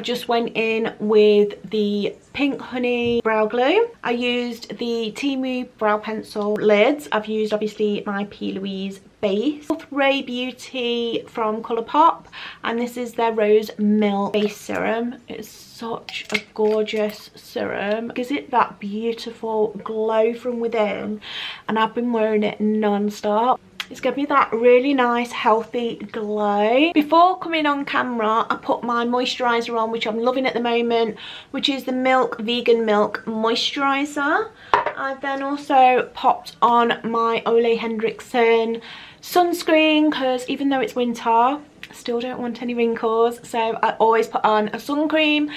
just went in with the Pink Honey brow glue. I used the Temu brow pencil lids. I've used obviously my P. Louise base. Ray Beauty from Colourpop, and this is their Rose Milk Base Serum. It's such a gorgeous serum. Gives it that beautiful glow from within, and I've been wearing it non-stop. It's given me that really nice healthy glow. Before coming on camera, I put my moisturiser on, which I'm loving at the moment, which is the Milk Vegan Milk Moisturiser. I've then also popped on my Ole Henriksen sunscreen, because even though it's winter, I still don't want any wrinkles, so I always put on a sun cream.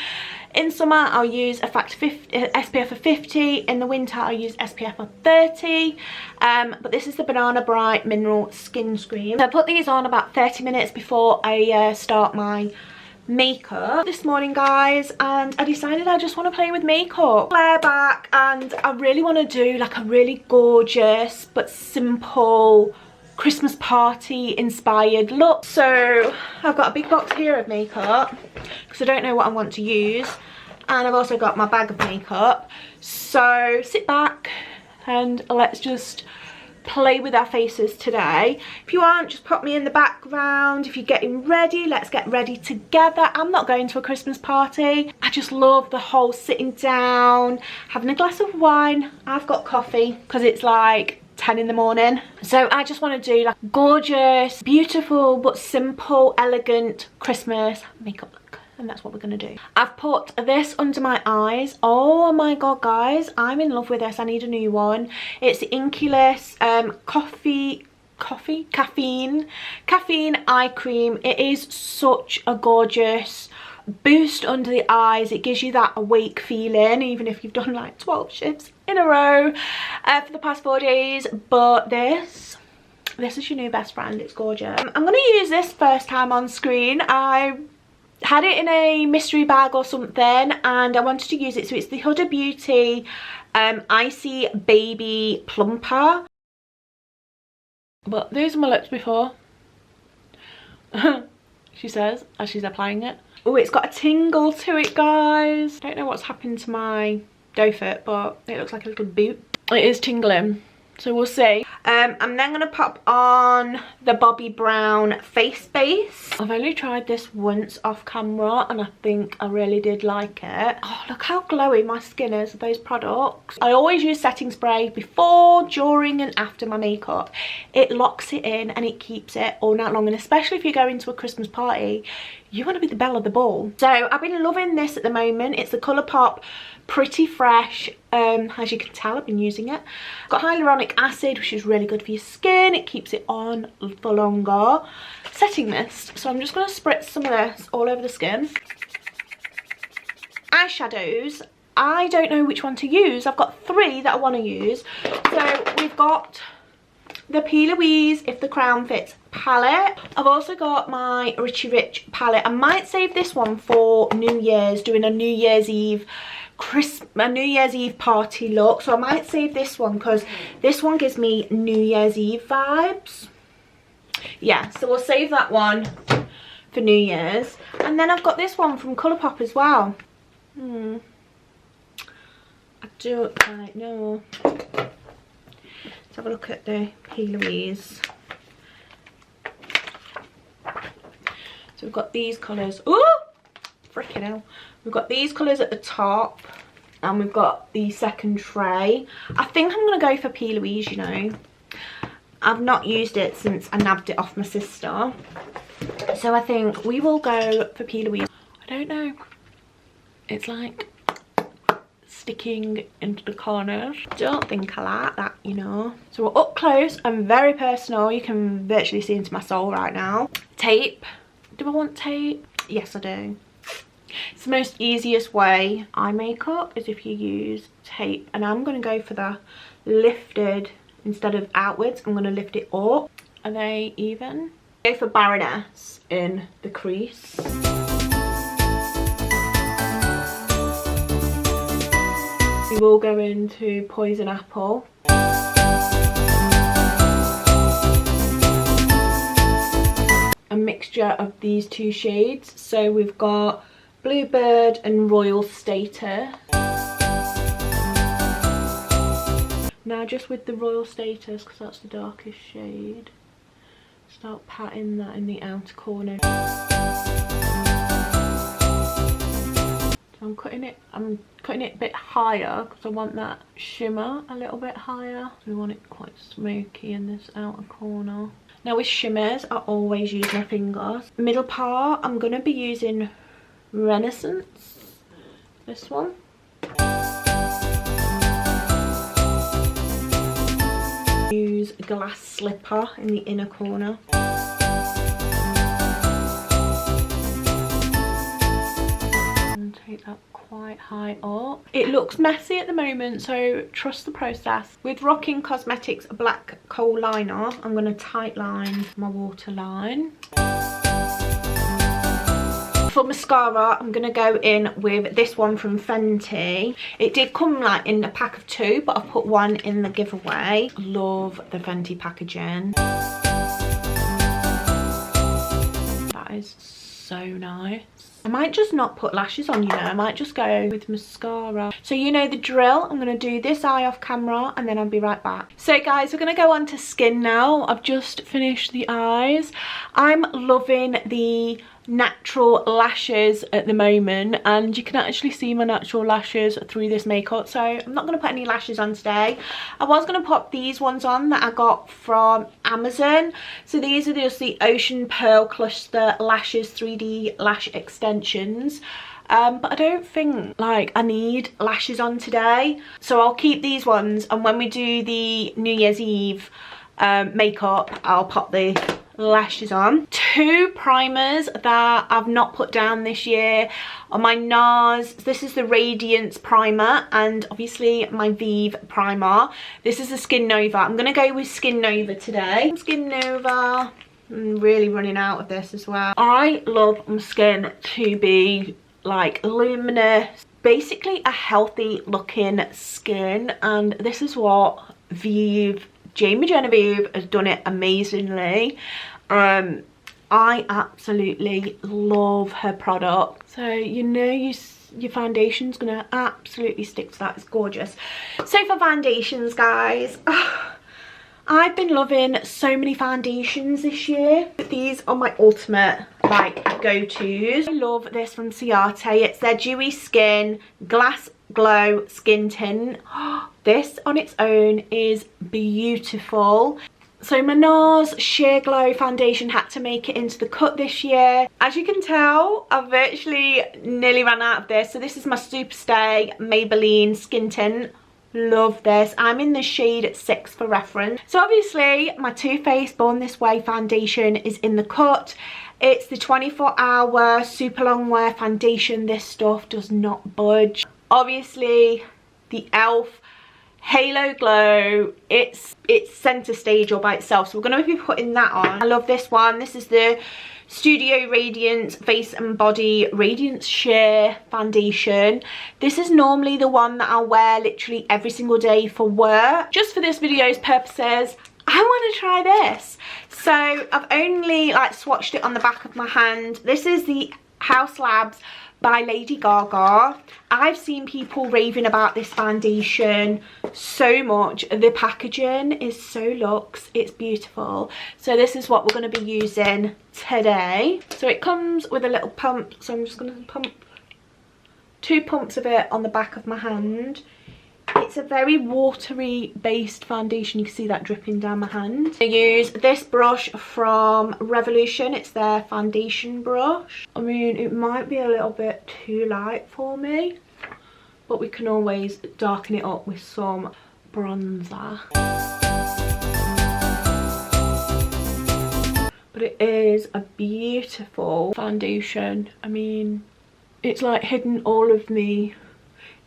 In summer I'll use a SPF of 50, in the winter I'll use SPF of 30, but this is the Banana Bright Mineral Skin Cream. So I put these on about 30 minutes before I start my makeup this morning, guys, and I decided I just want to play with makeup. Flare back, and I really want to do like a really gorgeous but simple Christmas party inspired look. So I've got a big box here of makeup because I don't know what I want to use, and I've also got my bag of makeup. So sit back and let's just play with our faces today. If you want, just pop me in the background. If you're getting ready, let's get ready together. I'm not going to a Christmas party. I just love the whole sitting down, having a glass of wine. I've got coffee because it's like 10 in the morning, so I just want to do like gorgeous, beautiful but simple, elegant Christmas makeup look, and that's what we're going to do. I've put this under my eyes. Oh my god, guys, I'm in love with this. I need a new one. It's the Inculus caffeine eye cream. It is such a gorgeous boost under the eyes. It gives you that awake feeling even if you've done like 12 shifts in a row for the past 4 days. But this is your new best friend. It's gorgeous. I'm going to use this first time on screen. I had it in a mystery bag or something and I wanted to use it. So it's the Huda Beauty Icy Baby Plumper. But these are my lips before. She says as she's applying it. Oh, it's got a tingle to it, guys. Don't know what's happened to my doe foot, but it looks like a little boot. It is tingling, so we'll see. I'm then going to pop on the Bobbi Brown face base. I've only tried this once off camera and I think I really did like it. Oh, look how glowy my skin is with those products. I always use setting spray before, during and after my makeup. It locks it in and it keeps it all night long, and especially if you're going to a Christmas party, you want to be the belle of the ball. So I've been loving this at the moment. It's the Colourpop Pretty Fresh. As you can tell, I've been using it. Got hyaluronic acid, which is really good for your skin. It keeps it on for longer. Setting mist. So I'm just going to spritz some of this all over the skin. Eyeshadows. I don't know which one to use. I've got 3 that I want to use. So we've got the P. Louise If the Crown Fits palette. I've also got my Richie Rich palette. I might save this one for New Year's, doing a New Year's Eve party look. So I might save this one because this one gives me New Year's Eve vibes. Yeah, so we'll save that one for New Year's. And then I've got this one from Colourpop as well. I don't quite know. Let's have a look at the P. Louise. So we've got these colours. Oh, freaking hell. We've got these colours at the top. And we've got the second tray. I think I'm going to go for P. Louise, you know. I've not used it since I nabbed it off my sister. So I think we will go for P. Louise. I don't know. It's like sticking into the corners. Don't think I like that, you know. So we're up close and very personal. You can virtually see into my soul right now. Tape. Do I want tape? Yes, I do. It's the most easiest way eye makeup is if you use tape, and I'm going to go for the lifted instead of outwards. I'm going to lift it up. Are they even? Go for Baroness in the crease. We will go into Poison Apple. A mixture of these 2 shades. So we've got Bluebird and Royal Status. Now just with the Royal Status, because that's the darkest shade, start patting that in the outer corner. So I'm cutting it a bit higher because I want that shimmer a little bit higher. We want it quite smoky in this outer corner. Now with shimmers, I always use my fingers. Middle part, I'm going to be using Renaissance, this one. Use Glass Slipper in the inner corner. And take that quite high up. It looks messy at the moment, so trust the process. With Rocking Cosmetics Black Kohl Liner, I'm going to tight line my waterline. For mascara, I'm going to go in with this one from Fenty. It did come like in a pack of 2, but I've put one in the giveaway. Love the Fenty packaging. That is so nice. I might just not put lashes on, you know. I might just go with mascara. So you know the drill. I'm going to do this eye off camera and then I'll be right back. So guys, we're going to go on to skin now. I've just finished the eyes. I'm loving the natural lashes at the moment, and you can actually see my natural lashes through this makeup, so I'm not going to put any lashes on today. I was going to put these ones on that I got from Amazon. So these are just the Ocean Pearl Cluster Lashes 3D lash extensions, but I don't think like I need lashes on today, so I'll keep these ones, and when we do the New Year's Eve makeup, I'll pop the lashes on. 2 primers that I've not put down this year are my NARS. This is the Radiance primer, and obviously my Vive primer. This is the Skin Nova. I'm going to go with Skin Nova today. Skin Nova. I'm really running out of this as well. I love my skin to be like luminous, basically a healthy looking skin, and this is what Vive Jamie Genevieve has done it amazingly. I absolutely love her product. So you know your foundation's gonna absolutely stick to that. It's gorgeous. So for foundations, guys, I've been loving so many foundations this year. These are my ultimate like go-tos. I love this from Ciate. It's their Dewy Skin Glass Glow Skin Tint. This on its own is beautiful. So my NARS Sheer Glow foundation had to make it into the cut this year. As you can tell, I've virtually nearly ran out of this. So this is my Superstay Maybelline Skin Tint. Love this. I'm in the shade 6 for reference. So obviously my Too Faced Born This Way foundation is in the cut. It's the 24-hour super long wear foundation. This stuff does not budge. Obviously the e.l.f. Halo Glow, it's center stage all by itself, so we're going to be putting that on. I love this one. This is the Studio Radiance Face and Body Radiance Sheer foundation. This is normally the one that I'll wear literally every single day for work. Just for this video's purposes, I want to try this. So I've only like swatched it on the back of my hand. This is the House Labs by Lady Gaga. I've seen people raving about this foundation so much. The packaging is so luxe. It's beautiful. So this is what we're going to be using today. So it comes with a little pump. So I'm just going to pump 2 pumps of it on the back of my hand. It's a very watery based foundation. You can see that dripping down my hand. I use this brush from Revolution. It's their foundation brush. I mean, it might be a little bit too light for me, but we can always darken it up with some bronzer. But it is a beautiful foundation. I mean, it's like hidden all of me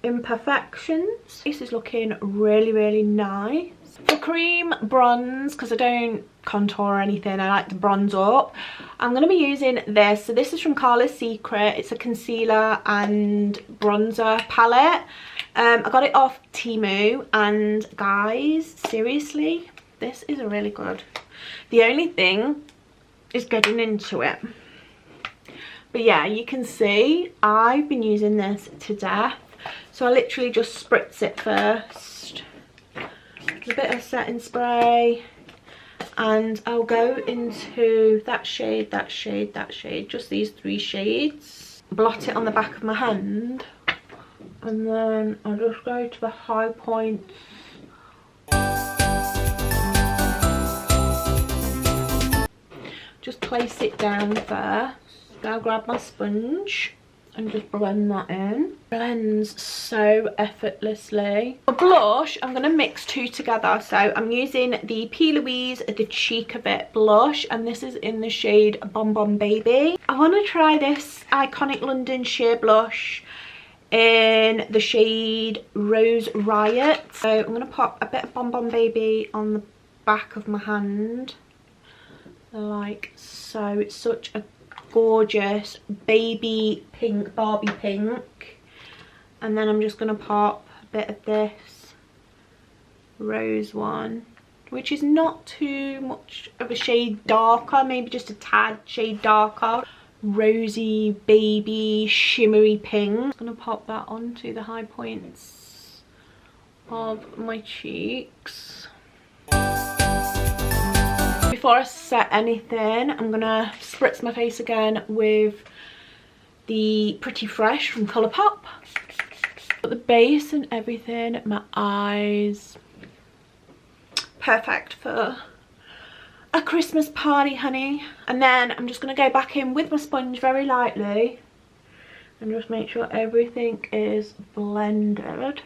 imperfections. This is looking really nice. For cream bronze, because I don't contour or anything, I like to bronze up, I'm going to be using this. So this is from Carla's Secret. It's a concealer and bronzer palette. I got it off Temu, and guys, seriously, this is really good. The only thing is getting into it. But yeah, you can see I've been using this to death. So I literally just spritz it first. A bit of setting spray. And I'll go into that shade, that shade, that shade. Just these 3 shades. Blot it on the back of my hand. And then I'll just go to the high points. Just place it down first. Now grab my sponge and just blend that in. Blends so effortlessly. For blush, I'm going to mix 2 together. So I'm using the P. Louise The Cheek of It blush, and this is in the shade Bon Bon Baby. I want to try this iconic London sheer blush in the shade Rose Riot. So I'm going to pop a bit of Bon Bon Baby on the back of my hand. Like so. It's such a gorgeous baby pink, Barbie pink. And then I'm just going to pop a bit of this rose one, which is not too much of a shade darker, maybe just a tad shade darker. Rosy, baby, shimmery pink. I'm going to pop that onto the high points of my cheeks. Before I set anything, I'm gonna spritz my face again with the Pretty Fresh from Colourpop. But the base and everything, my eyes, perfect for a Christmas party, honey. And then I'm just gonna go back in with my sponge very lightly and just make sure everything is blended.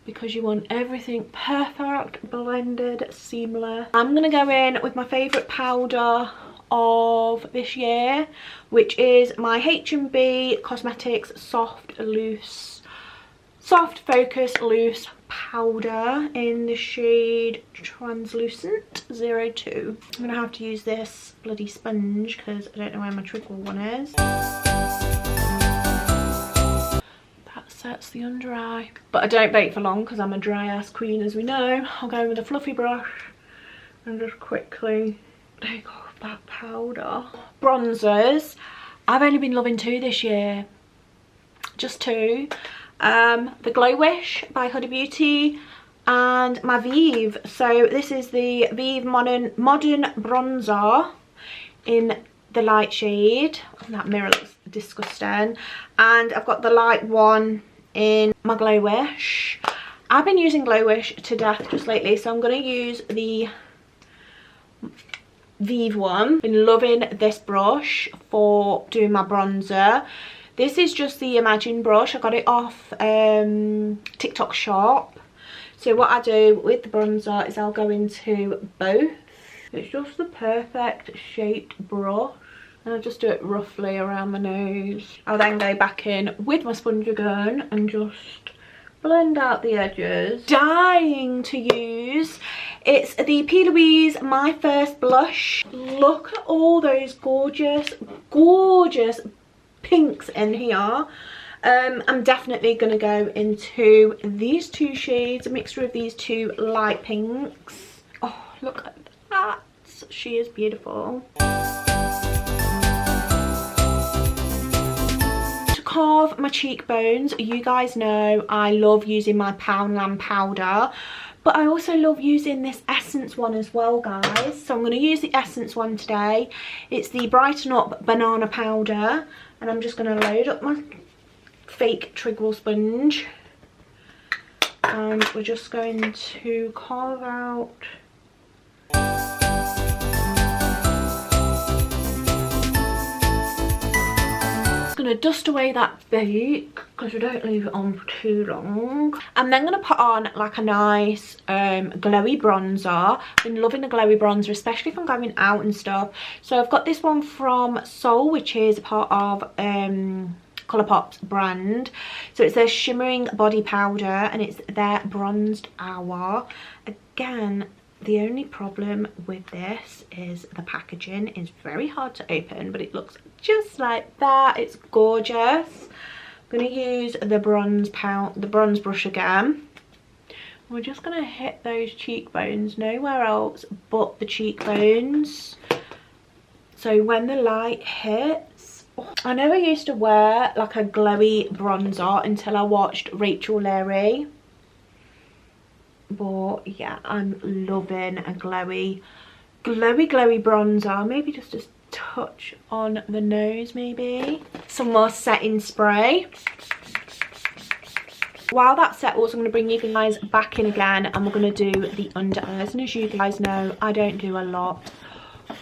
Because you want everything perfect, blended, seamless. I'm going to go in with my favourite powder of this year, which is my H&B Cosmetics Soft Focus Loose Powder in the shade Translucent 02. I'm going to have to use this bloody sponge because I don't know where my trigger one is. Sets the under eye, but I don't bake for long because I'm a dry ass queen, as we know. I'll go in with a fluffy brush and just quickly take off that powder. Bronzers, I've only been loving 2 this year, just 2. The Glow Wish by Huda Beauty and my Vive. So this is the Vive modern bronzer in the light shade. That mirror looks disgusting. And I've got the light one in my Glow Wish. I've been using Glow Wish to death just lately, so I'm going to use the Vive one. Been loving this brush for doing my bronzer. This is just the Imagine brush. I got it off TikTok shop. So what I do with the bronzer is I'll go into both. It's just the perfect shaped brush. And I'll just do it roughly around my nose. I'll then go back in with my sponge again and just blend out the edges. Dying to use. It's the P. Louise My First Blush. Look at all those gorgeous, gorgeous pinks in here. I'm definitely going to go into these 2 shades, a mixture of these 2 light pinks. Oh, look at that. She is beautiful. Carve my cheekbones. You guys know I love using my Poundland powder, but I also love using this Essence one as well, guys. So I'm going to use the Essence one today. It's the Brighten Up banana powder, and I'm just going to load up my fake Trigwell sponge, and we're just going to carve out going to dust away that bake because we don't leave it on for too long. I'm then going to put on like a nice glowy bronzer. I've been loving the glowy bronzer, especially if I'm going out and stuff. So I've got this one from Soul, which is part of Colourpop's brand. So it's their shimmering body powder and it's their bronzed hour. Again, the only problem with this is the packaging is very hard to open, but it looks just like that. It's gorgeous. I'm going to use the bronze brush again. We're just going to hit those cheekbones, nowhere else but the cheekbones. So when the light hits, I never used to wear like a glowy bronzer until I watched Rachel Leary. But yeah, I'm loving a glowy bronzer. Maybe just a touch on the nose, maybe. Some more setting spray. While that settles, I'm going to bring you guys back in again and we're going to do the under eyes. And as you guys know, I don't do a lot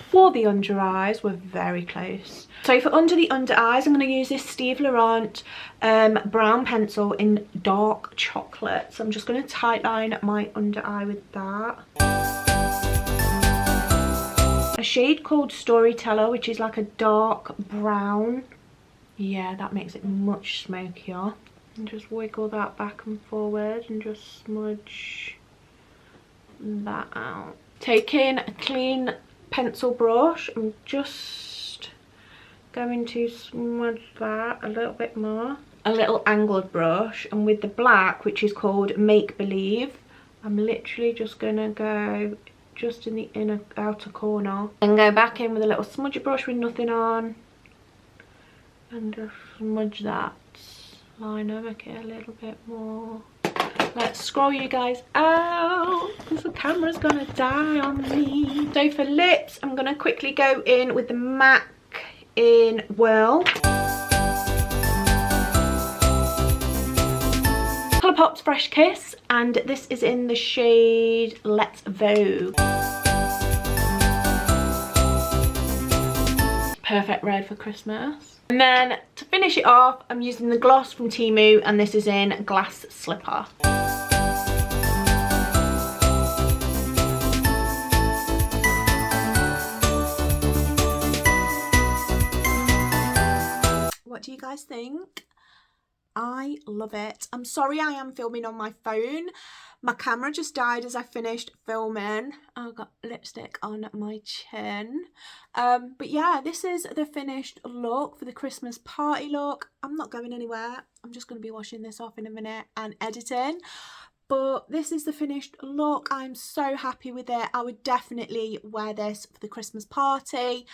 for the under eyes. We're very close. So for under the under eyes, I'm going to use this Steve Laurent brown pencil in dark chocolate. So I'm just going to tightline my under eye with that. A shade called Storyteller, which is like a dark brown. Yeah, that makes it much smokier. And just wiggle that back and forward and just smudge that out. Taking a clean pencil brush, I'm just going to smudge that a little bit more. A little angled brush, and with the black, which is called Make Believe, I'm literally just gonna go just in the inner outer corner and go back in with a little smudgy brush with nothing on and just smudge that liner, make it a little bit more. Let's scroll you guys out because the camera's gonna die on me. So for lips, I'm gonna quickly go in with the MAC in Whirl. Colourpop's Fresh Kiss, and this is in the shade Let's Vogue. Perfect red for Christmas. And then to finish it off, I'm using the gloss from Temu, and this is in Glass Slipper. What do you guys think? I love it. I'm sorry I am filming on my phone. My camera just died as I finished filming. I've got lipstick on my chin. But yeah, this is the finished look for the Christmas party look. I'm not going anywhere. I'm just going to be washing this off in a minute and editing. But this is the finished look. I'm so happy with it. I would definitely wear this for the Christmas party.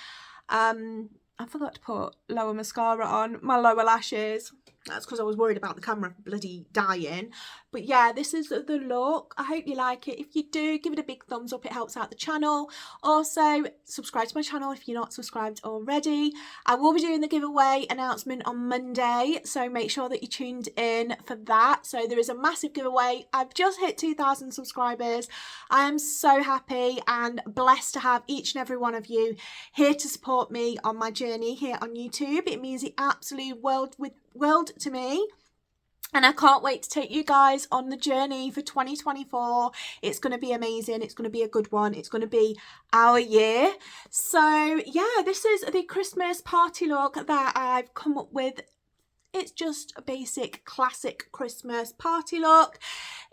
I forgot to put lower mascara on my lower lashes. That's because I was worried about the camera bloody dying. But yeah, this is the look. I hope you like it. If you do, give it a big thumbs up. It helps out the channel. Also, subscribe to my channel if you're not subscribed already. I will be doing the giveaway announcement on Monday, so make sure that you tuned in for that. So there is a massive giveaway. I've just hit 2,000 subscribers. I am so happy and blessed to have each and every one of you here to support me on my journey here on YouTube. It means the absolute world to me, and I can't wait to take you guys on the journey for 2024. It's going to be amazing. It's going to be a good one. It's going to be our year. So yeah, this is the Christmas party look that I've come up with. It's just a basic classic Christmas party look.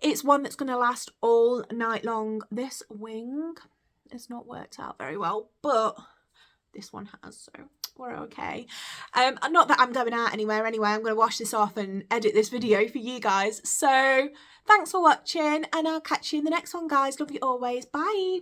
It's one that's going to last all night long. This wing has not worked out very well, but this one has, so we're okay. Not that I'm going out anywhere anyway. I'm going to wash this off and edit this video for you guys. So thanks for watching, and I'll catch you in the next one, guys. Love you always. Bye.